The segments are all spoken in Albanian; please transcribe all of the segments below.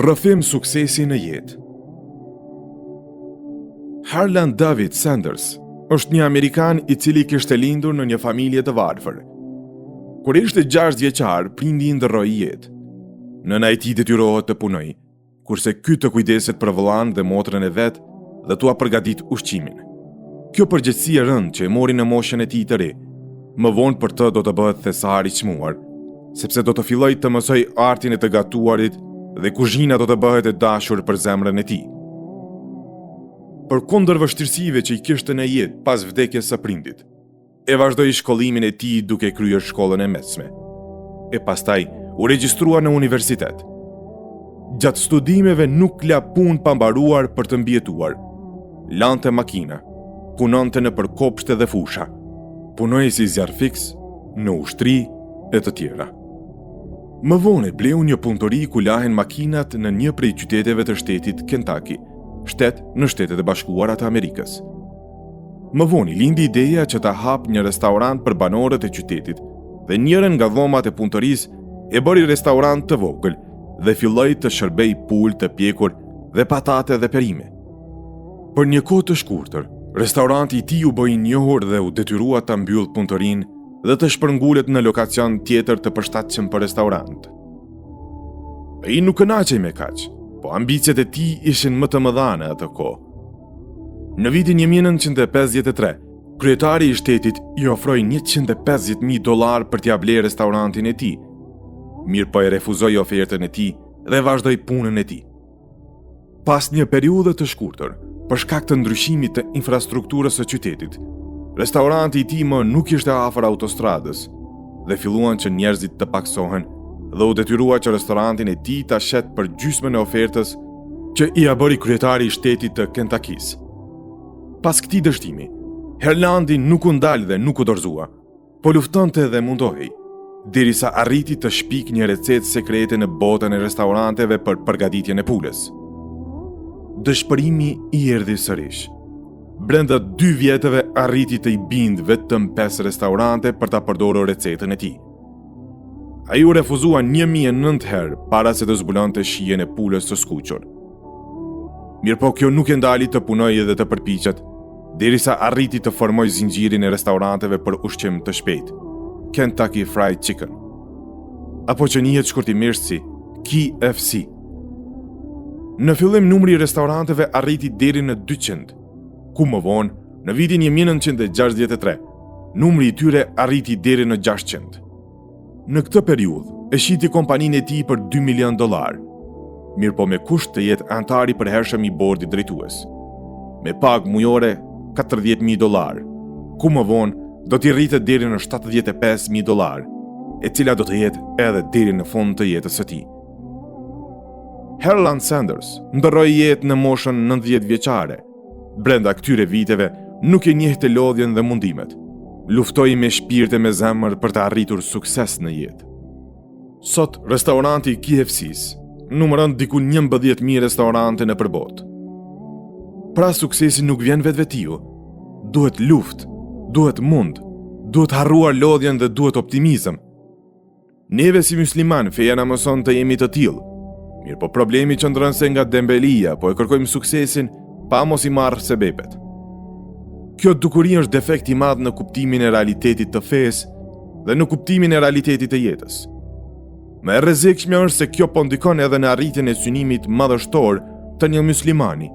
Rrëfim suksesi në jetë. Harlan David Sanders është një Amerikan i cili kishte lindur në një familje të varfër. Kur ishte 6 vjeçar, prindi i ndërroi jetë. Nëna e tij detyrohet të punojë, kurse ky të kujdeset për vëllain dhe motrën e vet dhe t'ua përgatit ushqimin. Kjo përgjegjësi e rëndë që e mori në moshën e tij të re, më vonë për të do të bëhet thesar i çmuar, sepse do të filloj të mësoj artin e të gatuarit dhe kuzhina do të bëhet e dashur për zemrën e tij. Përkundër vështirësive që i kishte në jetë pas vdekjes së prindit, e vazhdoi shkollimin e tij duke kryer shkollën e mesme. E pastaj u regjistrua në universitet. Gjatë studimeve nuk la punë pa mbaruar për të mbijetuar. Lante makina, punonte në përkopshte dhe fusha, punoi si zjarrfiks, në ushtri e të tjera. Më vonë bleu një punëtori ku lahen makinat në një prej qyteteve të shtetit Kentucky, shtet në Shtetet e Bashkuara të Amerikës. Më vonë lindi ideja që ta hap një restorant për banorët e qytetit dhe njërin nga dhomat e punëtorisë e bëri restorant të vogël dhe filloi të shërbej pulë të pjekur dhe patate dhe perime. Për një kohë të shkurtër, restoranti i tij u bë i njohur dhe u detyrua ta mbyll punëtorinë dhe të shpërngulet në lokacion tjetër të përshtatshëm për restorant. Ai nuk kënaqej me kaq, po ambicjet e tij ishin më të mëdha në atë kohë. Në vitin 1953, kryetari i shtetit i ofroi $150,000 për t'ia blerë restorantin e tij. Mirë po e refuzoi ofertën e tij dhe vazhdoi punën e tij. Pas një periudhe të shkurtër, për shkak të ndryshimit të infrastrukturës së qytetit, restoranti i tij më nuk ishte afër autostradës dhe filluan që njerëzit të paksohen dhe u detyrua që restorantin e tij ta shet për gjysmën e ofertës që i ia bëri kryetari i shtetit të Kentuckys. Pas këtij dështimi, Herlandi nuk u ndal dhe nuk u dorëzua, po luftonte dhe mundohej, derisa arriti të shpik një recetë sekrete në botën e restoranteve për përgatitjen e pulës. Dëshpërimi i erdhi sërish. Brenda 2 vjetëve arriti të i bind vetëm 5 restorante për ta përdorur recetën e tij. Ai u refuzua 1009 herë para se të zbulonte shijen e pulës së skuqur. Mirëpo kjo nuk e ndali të punojë dhe të përpiqet, derisa arriti të formoj zinxhirin e restoranteve për ushqim të shpejtë, Kentucky Fried Chicken, apo që njihet shkurtimisht si KFC. Në fillim numri i restoranteve arriti deri në 200, ku më vonë, në vitin 1963, numri i tyre arriti deri në 600. Në këtë periudhë, e shiti kompaninë e tij për $2 milion, mirë po me kusht të jetë antar i përhershëm i bordit drejtues, me pagë mujore $40,000, ku më vonë do t'i rritet deri në $75,000, e cila do të jetë edhe deri në fund të jetës së tij. Harlan Sanders ndërroi jetë në moshën 90 vjeçare. Brenda këtyre viteve nuk e njehte lodhjen dhe mundimet. Luftoi me shpirt e me zemër për të arritur sukses në jetë. Sot, restoranti i KFC-s numëron diku 11,000 restorante në përbot. Pra suksesi nuk vjen vetvetiu. Duhet luftë, duhet mund, duhet harruar lodhjen dhe duhet optimizëm. Neve si musliman feja na mëson të jemi të tillë. Mirë po problemi qëndron se nga dembelia, po e kërkojmë suksesin pa mos i marrë sebepet. Kjo dukuri është defekt i madh në kuptimin e realitetit të fesë dhe në kuptimin e realitetit të jetës. Më e rrezikshme është se kjo po ndikon edhe në arritjen e synimit madhështor të një muslimani.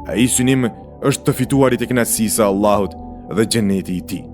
Ai synim është të fituarit e kënaqësisë së Allahut dhe xheneti i tij.